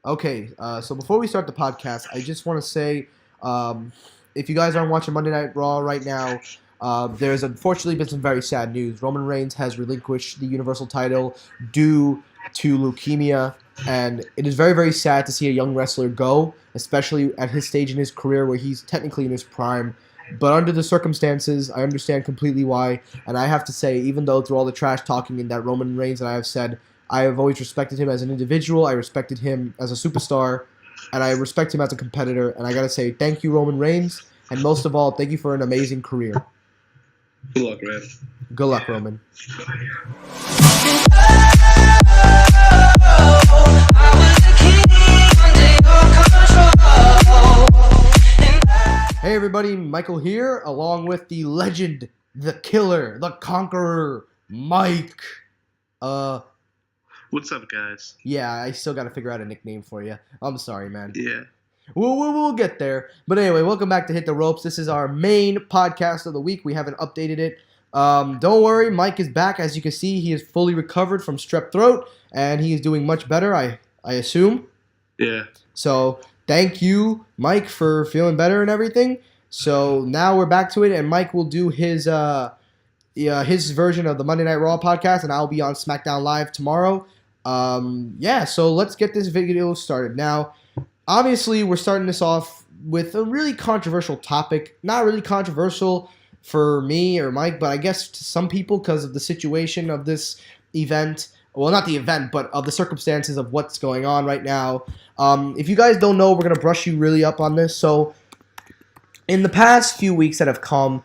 Okay, so before we start the podcast, I just want to say, if you guys aren't watching Monday Night Raw right now, there's unfortunately been some very sad news. Roman Reigns has relinquished the Universal title due to leukemia, and it is very, very sad to see a young wrestler go, especially at his stage in his career where he's technically in his prime. But under the circumstances, I understand completely why, and I have to say, even though through all the trash talking in that Roman Reigns that I have said, I have always respected him as an individual. I respected him as a superstar, and I respect him as a competitor. And I gotta say, thank you, Roman Reigns, and most of all, thank you for an amazing career. Good luck, man. Good luck, Roman. Hey, everybody, Michael here, along with the legend, the killer, the conqueror, Mike. What's up, guys? Yeah, I still got to figure out a nickname for you. I'm sorry, man. Yeah. We'll get there. But anyway, welcome back to Hit the Ropes. This is our main podcast of the week. We haven't updated it. Don't worry, Mike is back. As you can see, he is fully recovered from strep throat, and he is doing much better, I assume. Yeah. So thank you, Mike, for feeling better and everything. So now we're back to it, and Mike will do his version of the Monday Night Raw podcast, and I'll be on SmackDown Live tomorrow. So let's get this video started. Now, obviously, we're starting this off with a really controversial topic. Not really controversial for me or Mike, but I guess to some people because of the situation of this event. Well, not the event, but of the circumstances of what's going on right now. If you guys don't know, we're going to brush you really up on this. So, in the past few weeks that have come,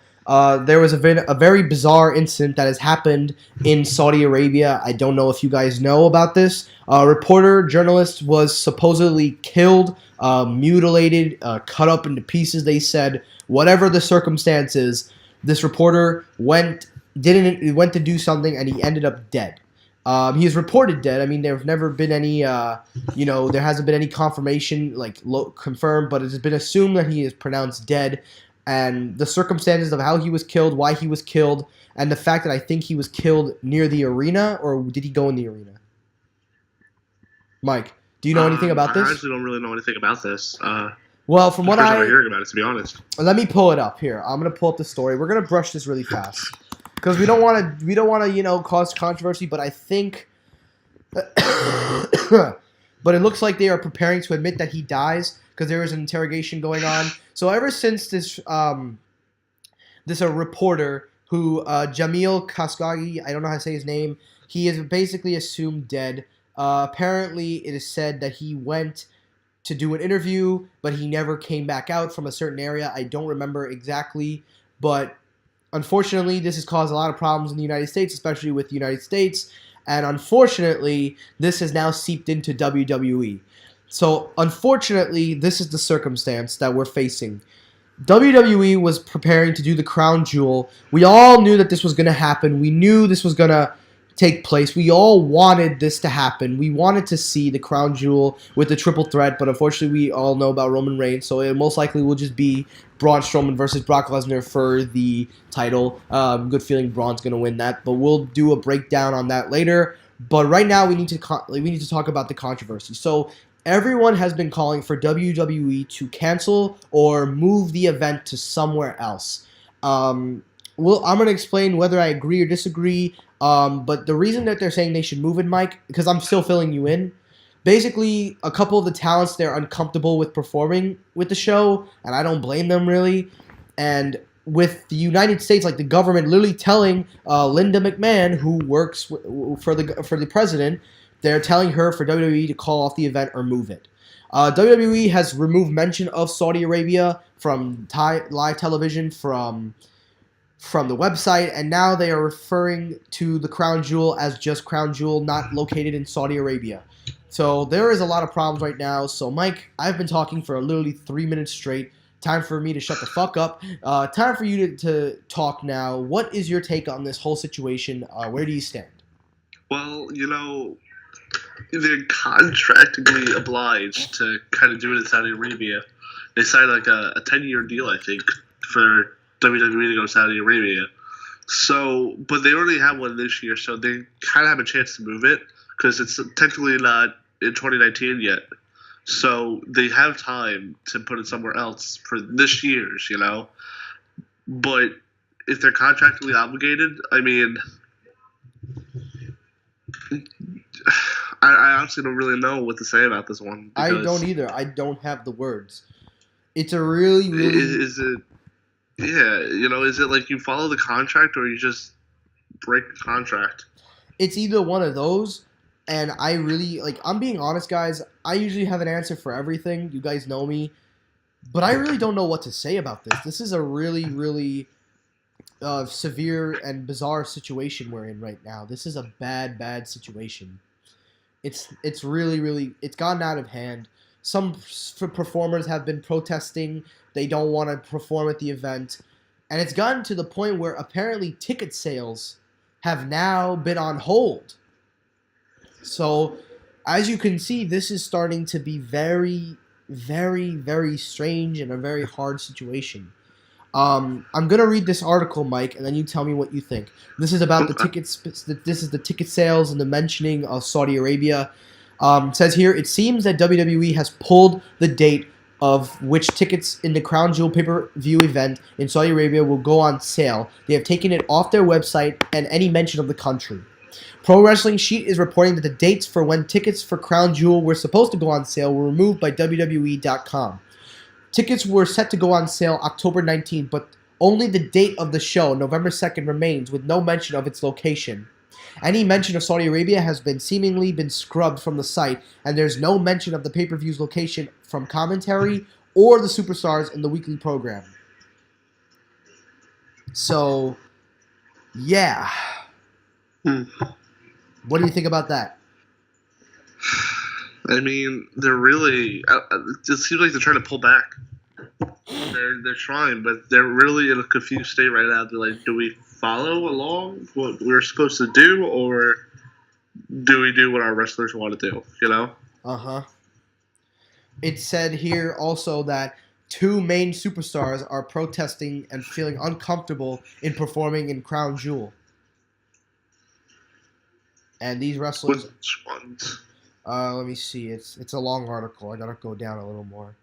there was a very bizarre incident that has happened in Saudi Arabia. I don't know if you guys know about this. A reporter, journalist was supposedly killed, mutilated, cut up into pieces, they said. Whatever the circumstances, this reporter went to do something and he ended up dead. He is reported dead. I mean, there's never been any, there hasn't been any confirmation, confirmed, but it has been assumed that he is pronounced dead. And the circumstances of how he was killed, why he was killed, and the fact that I think he was killed near the arena, or did he go in the arena? Mike, do you know anything about this? I actually don't really know anything about this. Well, from what I'm hearing about it, to be honest. Let me pull it up here. I'm gonna pull up the story. We're gonna brush this really fast because we don't want to, cause controversy. But I think, but it looks like they are preparing to admit that he dies because there is an interrogation going on. So ever since this reporter who Jamil Khashoggi, I don't know how to say his name, he is basically assumed dead. Apparently, it is said that he went to do an interview, but he never came back out from a certain area. I don't remember exactly, but unfortunately, this has caused a lot of problems in the United States, especially with the United States. And unfortunately, this has now seeped into WWE. So, unfortunately, this is the circumstance that we're facing. WWE was preparing to do the crown jewel. We all knew that this was going to happen. We knew this was going to take place. We all wanted this to happen. We wanted to see the crown jewel with the triple threat, but unfortunately, we all know about Roman Reigns, so it most likely will just be Braun Strowman versus Brock Lesnar for the title. Good feeling Braun's going to win that, but we'll do a breakdown on that later. But right now, we need to talk about the controversy. So, everyone has been calling for WWE to cancel or move the event to somewhere else. I'm going to explain whether I agree or disagree. But the reason that they're saying they should move it, Mike, because I'm still filling you in. Basically, a couple of the talents, they're uncomfortable with performing with the show, and I don't blame them really. And with the United States, like the government literally telling Linda McMahon, who works for the president, they're telling her for WWE to call off the event or move it. WWE has removed mention of Saudi Arabia from live television, from the website, and now they are referring to the crown jewel as just crown jewel, not located in Saudi Arabia. So there is a lot of problems right now. So Mike, I've been talking for literally 3 minutes straight. Time for me to shut the fuck up. Time for you to talk now. What is your take on this whole situation? Where do you stand? Well, they're contractually obliged to kind of do it in Saudi Arabia. They signed like a 10-year deal, I think, for WWE to go to Saudi Arabia. So, but they already have one this year, so they kind of have a chance to move it because it's technically not in 2019 yet. so they have time to put it somewhere else for this year's, you know. But if they're contractually obligated, I mean, I honestly don't really know what to say about this one. I don't either. I don't have the words. It's a really, really. Is it? Yeah, you know, is it like you follow the contract or you just break the contract? It's either one of those, and I really like. I'm being honest, guys. I usually have an answer for everything. You guys know me, but I really don't know what to say about this. This is a really, really severe and bizarre situation we're in right now. This is a bad, bad situation. It's really, really. It's gotten out of hand. Some performers have been protesting. They don't want to perform at the event, and it's gotten to the point where apparently ticket sales have now been on hold. So, as you can see, this is starting to be very, very, very strange and a very hard situation. I'm gonna read this article, Mike, and then you tell me what you think. This is about the tickets. This is the ticket sales and the mentioning of Saudi Arabia. It says here, it seems that WWE has pulled the date of which tickets in the Crown Jewel pay-per-view event in Saudi Arabia will go on sale. They have taken it off their website and any mention of the country. Pro Wrestling Sheet is reporting that the dates for when tickets for Crown Jewel were supposed to go on sale were removed by WWE.com. Tickets were set to go on sale October 19th, but only the date of the show, November 2nd, remains, with no mention of its location. Any mention of Saudi Arabia has seemingly been scrubbed from the site, and there's no mention of the pay-per-view's location from commentary or the superstars in the weekly program. So, yeah. What do you think about that? I mean, they're really. It seems like they're trying to pull back. They're trying, but they're really in a confused state right now. They're like, do we follow along what we're supposed to do, or do we do what our wrestlers want to do? You know? Uh-huh. It said here also that two main superstars are protesting and feeling uncomfortable in performing in Crown Jewel. And these wrestlers... Which ones? Let me see. It's a long article. I gotta go down a little more.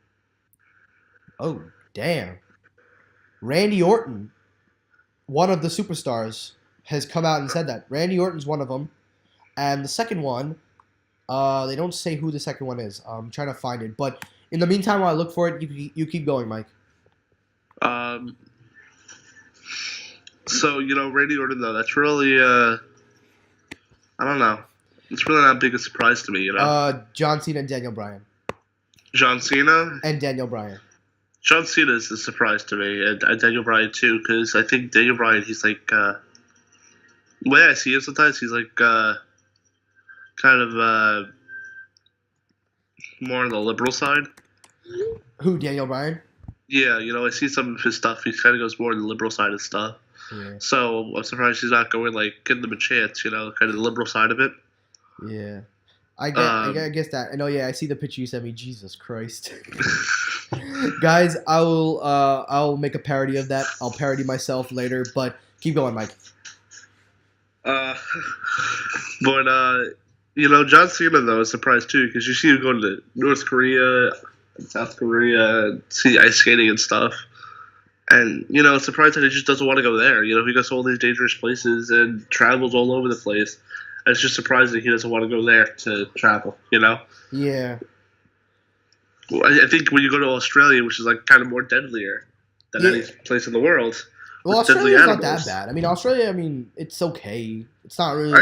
Oh, damn. Randy Orton, one of the superstars, has come out and said that. Randy Orton's one of them. And the second one, they don't say who the second one is. I'm trying to find it. But in the meantime, while I look for it, you keep going, Mike. So, you know, Randy Orton, though, that's really, I don't know. It's really not big a surprise to me, you know? John Cena and Daniel Bryan. John Cena? And Daniel Bryan. John Cena is a surprise to me, and Daniel Bryan, too, because I think Daniel Bryan, he's like, the way I see him sometimes, he's like, kind of, more on the liberal side. Who, Daniel Bryan? Yeah, you know, I see some of his stuff. He kind of goes more on the liberal side of stuff. Yeah. So I'm surprised he's not going, like, giving them a chance, you know, kind of the liberal side of it. Yeah. I guess that. I know, yeah, I see the picture you sent me. Jesus Christ. Guys, I'll make a parody of that. I'll parody myself later, but keep going, Mike. But, you know, John Cena, though, is surprised, too, because you see him going to North Korea and South Korea and see ice skating and stuff. And, you know, it's surprised that he just doesn't want to go there. You know, he goes to all these dangerous places and travels all over the place. And it's just surprising he doesn't want to go there to travel, you know? Yeah. Well, I think when you go to Australia, which is, like, kind of more deadlier than any place in the world. Well, Australia's not that bad. I mean, Australia, it's okay. It's not really...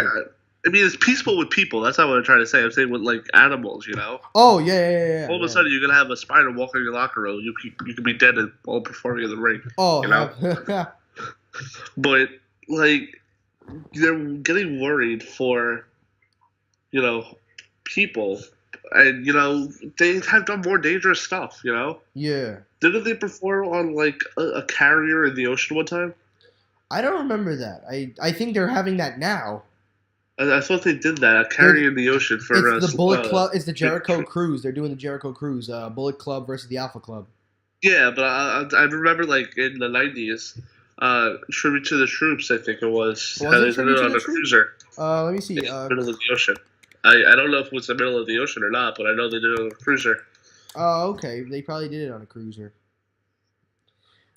I mean, it's peaceful with people. That's not what I'm trying to say. I'm saying with, like, animals, you know? Oh, yeah. All of a sudden, you're going to have a spider walking in your locker room. You could be dead while performing in the ring. Oh, you know? But, like, they're getting worried for, you know, people. And, you know, they have done more dangerous stuff, you know? Yeah. Didn't they perform on, like, a carrier in the ocean one time? I don't remember that. I think they're having that now. I thought they did that. A carrier in the ocean for it's the Bullet Club. It's the Jericho Cruise. They're doing the Jericho Cruise. Bullet Club versus the Alpha Club. Yeah, but I remember, like, in the 90s, Tribute to the Troops, I think it was. Was it Tribute to the Cruiser. Let me see. Middle of the ocean. I don't know if it was the middle of the ocean or not, but I know they did it on a cruiser. Oh, okay. They probably did it on a cruiser.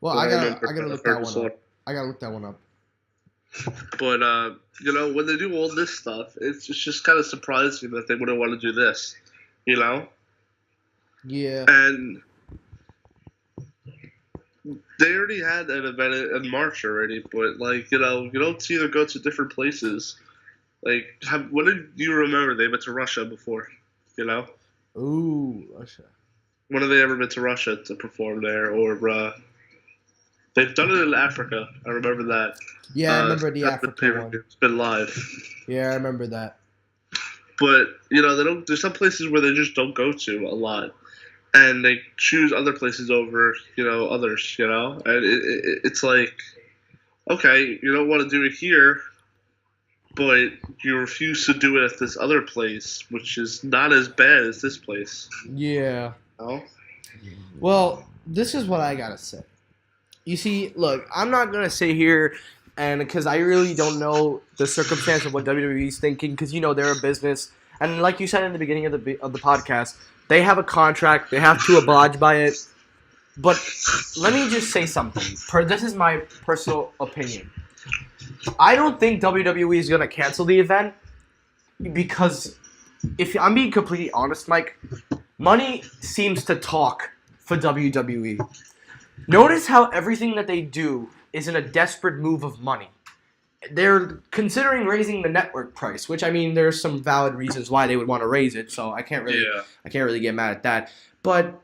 Well, But I remember gotta the look that first one up. I gotta look that one up. But you know, when they do all this stuff, it's just kind of surprising that they wouldn't want to do this, you know. Yeah. And they already had an event in March already, but like you know, you don't see them go to different places. Like, when did you remember they went to Russia before? You know, Ooh, Russia. when have they ever been to Russia to perform there? Or they've done it in Africa. I remember that. Yeah, I remember the That's Africa been one. It's been live. Yeah, I remember that. But you know, they don't. There's some places where they just don't go to a lot, and they choose other places over others. You know, and it's like, okay, you don't want to do it here, but you refuse to do it at this other place, which is not as bad as this place. Yeah. You know? Well, this is what I gotta say. You see, look, I'm not gonna sit here and because I really don't know the circumstance of what WWE's thinking, because they're a business, and like you said in the beginning of the podcast, they have a contract, they have to oblige by it. But let me just say something. This is my personal opinion. I don't think WWE is gonna cancel the event because, if I'm being completely honest, Mike, money seems to talk for WWE. Notice how everything that they do is in a desperate move of money. They're considering raising the network price, which I mean, there's some valid reasons why they would want to raise it, so I can't really get mad at that. But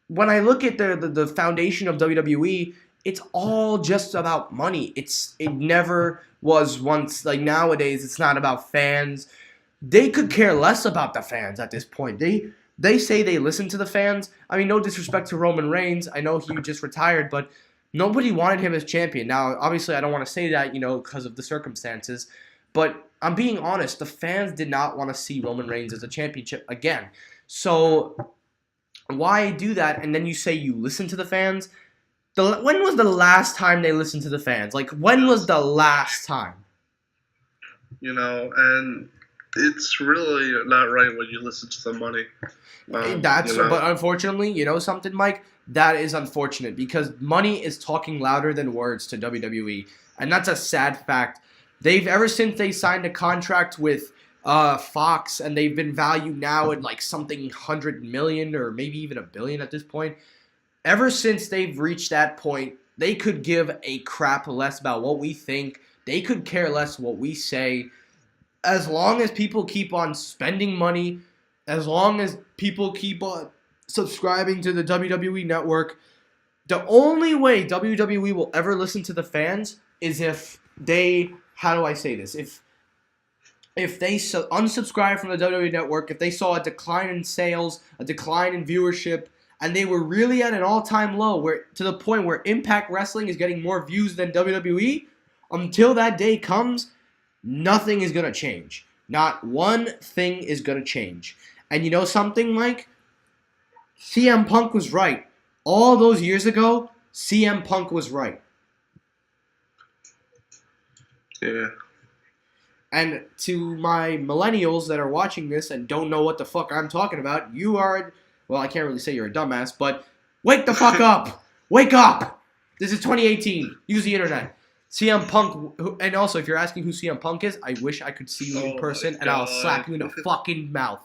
when I look at the foundation of WWE, it's all just about money. It never was once. Like nowadays, it's not about fans. They could care less about the fans at this point. They say they listen to the fans. I mean, no disrespect to Roman Reigns. I know he just retired, but nobody wanted him as champion. Now, obviously, I don't want to say that, because of the circumstances. But I'm being honest. The fans did not want to see Roman Reigns as a championship again. So why do that? And then you say you listen to the fans? When was the last time they listened to the fans? Like, when was the last time? And it's really not right when you listen to the money. But unfortunately, something, Mike? That is unfortunate because money is talking louder than words to WWE, and that's a sad fact. Ever since they signed a contract with Fox, and they've been valued now at like something 100 million or maybe even $1 billion at this point. Ever since they've reached that point, they could give a crap less about what we think. They could care less what we say. As long as people keep on spending money, as long as people keep on subscribing to the WWE network, the only way WWE will ever listen to the fans is if they, how do I say this? If they unsubscribe from the WWE network, if they saw a decline in sales, a decline in viewership, and they were really at an all-time low, to the point where Impact Wrestling is getting more views than WWE, until that day comes, nothing is going to change. Not one thing is going to change. And you know something, Mike? CM Punk was right. All those years ago, CM Punk was right. Yeah. And to my millennials that are watching this and don't know what the fuck I'm talking about, well, I can't really say you're a dumbass, but wake the fuck up. Wake up. This is 2018. Use the internet. CM Punk, and also if you're asking who CM Punk is, I wish I could see you in person and I'll slap you in the fucking mouth.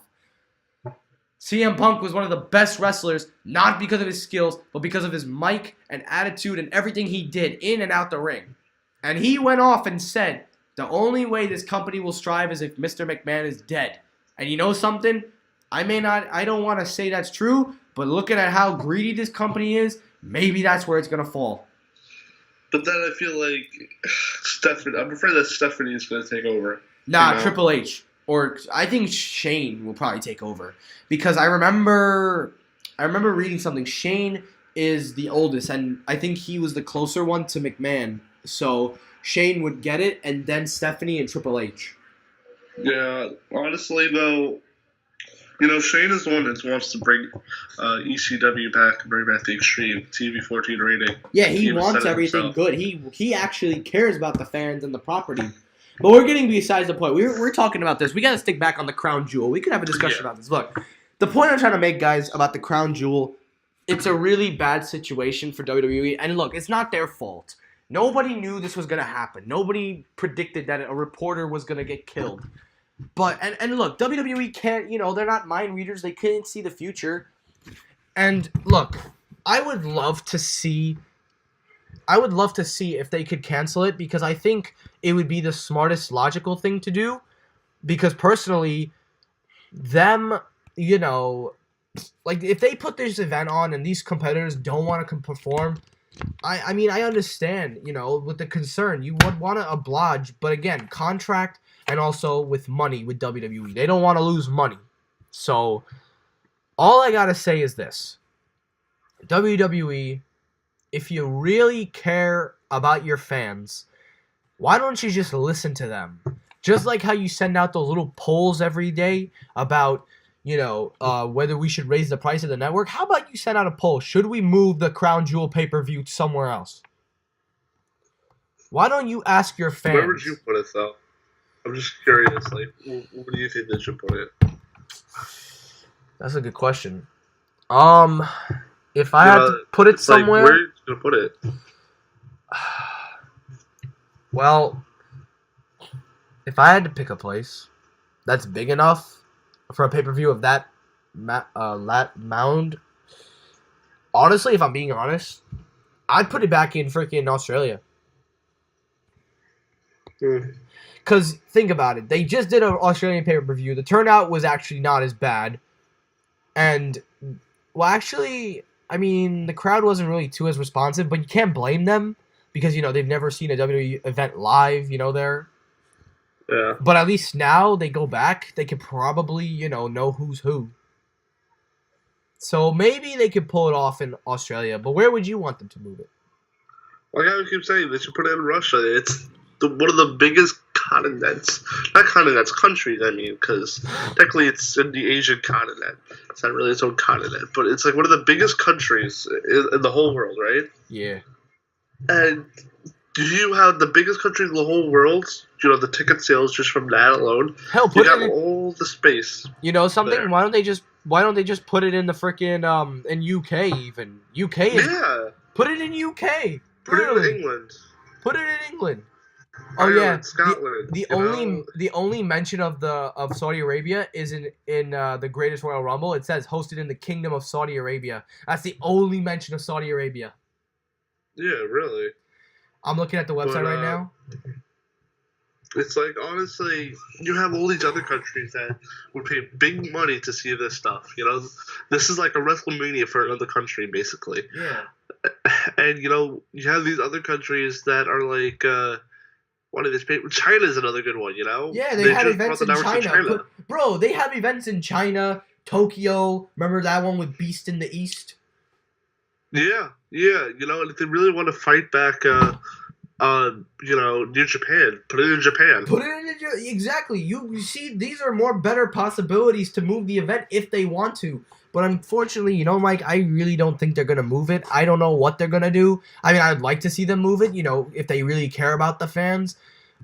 CM Punk was one of the best wrestlers, not because of his skills, but because of his mic and attitude and everything he did in and out the ring. And he went off and said, the only way this company will strive is if Mr. McMahon is dead. And you know something? I don't want to say that's true, but looking at how greedy this company is, maybe that's where it's going to fall. But then I feel like I'm afraid that Stephanie is going to take over. Nah, Triple H. Or I think Shane will probably take over. Because I remember reading something. Shane is the oldest, and I think he was the closer one to McMahon. So Shane would get it, and then Stephanie and Triple H. Yeah, honestly, though, Shane is the one that wants to bring ECW back and bring back the Extreme TV 14 rating. Yeah, he wants everything good. He actually cares about the fans and the property. But we're getting besides the point. We're talking about this. We got to stick back on the crown jewel. We could have a discussion about this. Look, the point I'm trying to make, guys, about the crown jewel, it's a really bad situation for WWE. And look, it's not their fault. Nobody knew this was going to happen. Nobody predicted that a reporter was going to get killed. But, and look, WWE can't, they're not mind readers. They can't see the future. And look, I would love to see if they could cancel it, because I think it would be the smartest, logical thing to do. Because personally, them, like if they put this event on and these competitors don't want to perform, I mean, I understand, with the concern. You would want to oblige, but again, contract and also with money with WWE. They don't want to lose money. So, all I got to say is this. WWE, if you really care about your fans, why don't you just listen to them? Just like how you send out those little polls every day about, whether we should raise the price of the network. How about you send out a poll? Should we move the Crown Jewel pay-per-view somewhere else? Why don't you ask your fans? Where would you put it, though? I'm just curious. Like, where do you think they should put it? That's a good question. If I had to put it somewhere, where are you gonna put it? Well, if I had to pick a place that's big enough for a pay-per-view of that mound, honestly, if I'm being honest, I'd put it back in freaking Australia. Because think about it. They just did an Australian pay-per-view. The turnout was actually not as bad. And, well, actually, I mean, the crowd wasn't really too as responsive, but you can't blame them because, they've never seen a WWE event live, there. Yeah. But at least now they go back, they could probably, know who's who. So maybe they could pull it off in Australia, but where would you want them to move it? Like I keep saying, they should put it in Russia. It's one of the biggest continents. Not continents, countries, I mean, because technically it's in the Asian continent. It's not really its own continent, but it's like one of the biggest countries in the whole world, right? Yeah. And do you have the biggest country in the whole world? The ticket sales just from that alone. Hell, put you got all the space. Something? There. Why don't they just put it in the freaking in UK even? UK is put it in UK. Put it in England. Put it in England. Ireland, Scotland. The only mention of Saudi Arabia is in the Greatest Royal Rumble. It says hosted in the Kingdom of Saudi Arabia. That's the only mention of Saudi Arabia. Yeah, really. I'm looking at the website right now. It's like, honestly, you have all these other countries that would pay big money to see this stuff. This is like a WrestleMania for another country, basically. Yeah. And you have these other countries that are like, what are this? China's another good one. Yeah, they had events in China. Bro, they have events in China, Tokyo. Remember that one with Beast in the East? Yeah. And if they really want to fight back, New Japan, put it in Japan. Exactly. You see, these are more better possibilities to move the event if they want to. But unfortunately, Mike, I really don't think they're gonna move it. I don't know what they're gonna do. I mean, I'd like to see them move it, if they really care about the fans.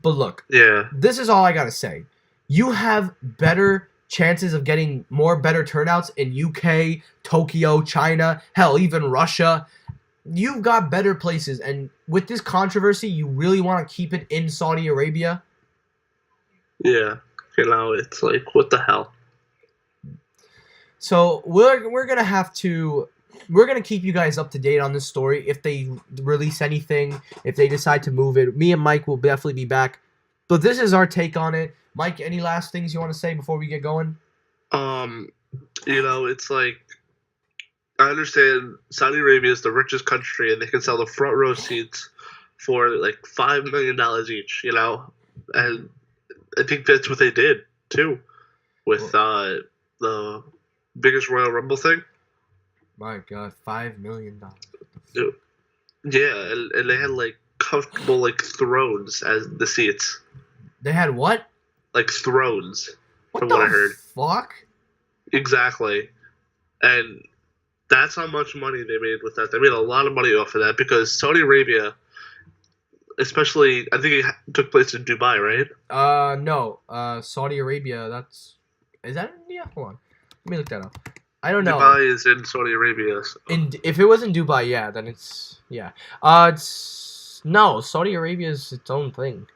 But look, this is all I gotta say. You have better chances of getting better turnouts in UK, Tokyo, China, hell, even Russia. You've got better places, and with this controversy, you really want to keep it in Saudi Arabia? Yeah, it's like, what the hell? So we're gonna keep you guys up to date on this story. If they release anything, if they decide to move it, me and Mike will definitely be back. But this is our take on it. Mike, any last things you want to say before we get going? It's like, I understand Saudi Arabia is the richest country, and they can sell the front row seats for like $5 million each. And I think that's what they did too, with the biggest Royal Rumble thing. My God, $5 million. Yeah, and they had like comfortable like thrones as the seats. They had what? Like thrones, from what I heard. Fuck. Exactly, and that's how much money they made with that. They made a lot of money off of that because Saudi Arabia, especially I think it took place in Dubai, right? No. Saudi Arabia. Is that India? Hold on. Let me look that up. I don't know. Dubai is in Saudi Arabia. So. If it was in Dubai, yeah, then it's yeah. No, Saudi Arabia is its own thing.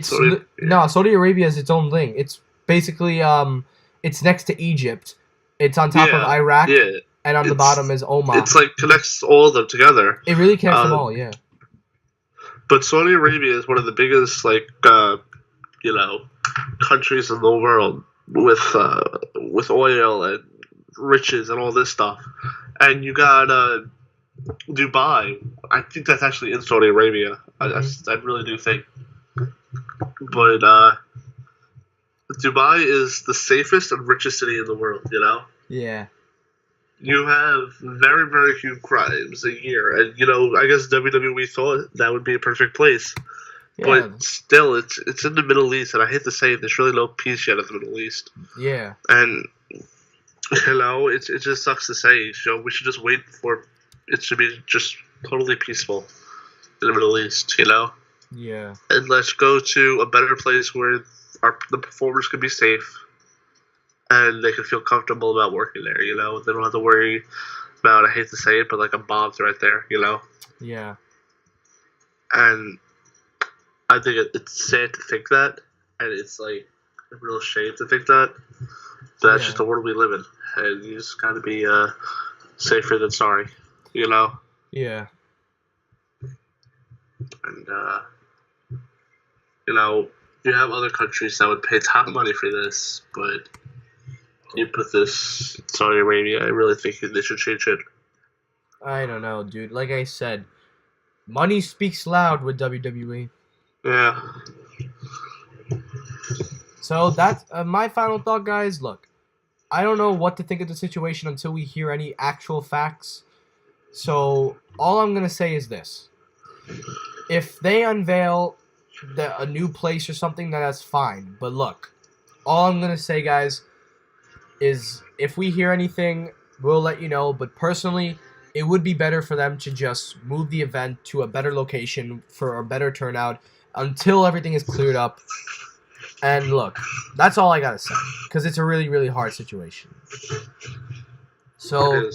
Saudi Arabia is its own thing. It's basically it's next to Egypt. It's on top of Iraq, and on the bottom is Oman. It's like connects all of them together. It really connects them all, yeah. But Saudi Arabia is one of the biggest, countries in the world with oil and riches and all this stuff. And you got Dubai. I think that's actually in Saudi Arabia. I really do think. But Dubai is the safest and richest city in the world, you know? Yeah. You have very, very few crimes a year. And, I guess WWE thought that would be a perfect place. Yeah. But still, it's in the Middle East, and I hate to say it, there's really no peace yet in the Middle East. Yeah. And, it just sucks to say. We should just wait for it to be just totally peaceful in the Middle East, Yeah. And let's go to a better place where the performers can be safe and they can feel comfortable about working there, They don't have to worry about, I hate to say it, but like a bomb threat there, Yeah. And I think it's sad to think that, and it's like a real shame to think that. But that's just the world we live in, and you just gotta be safer than sorry, Yeah. And you have other countries that would pay top money for this, but you put this in Saudi Arabia, I really think they should change it. I don't know, dude. Like I said, money speaks loud with WWE. Yeah. So that's my final thought, guys. Look, I don't know what to think of the situation until we hear any actual facts. So all I'm going to say is this. If they unveil a new place or something, then that's fine. But look, all I'm going to say, guys, is if we hear anything, we'll let you know. But personally, it would be better for them to just move the event to a better location for a better turnout until everything is cleared up. And look, that's all I got to say, because it's a really, really hard situation. So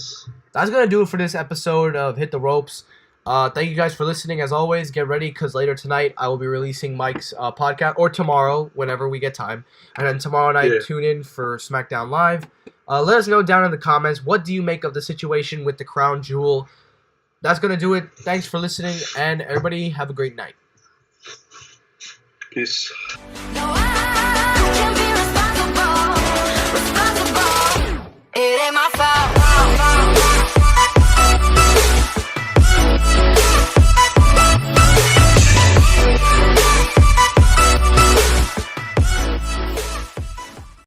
that's going to do it for this episode of Hit the Ropes. Thank you guys for listening. As always, get ready, because later tonight I will be releasing Mike's podcast, or tomorrow, whenever we get time. And then tomorrow night, tune in for SmackDown Live. Let us know down in the comments, what do you make of the situation with the Crown Jewel? That's going to do it. Thanks for listening, and everybody have a great night. Peace. No, I can be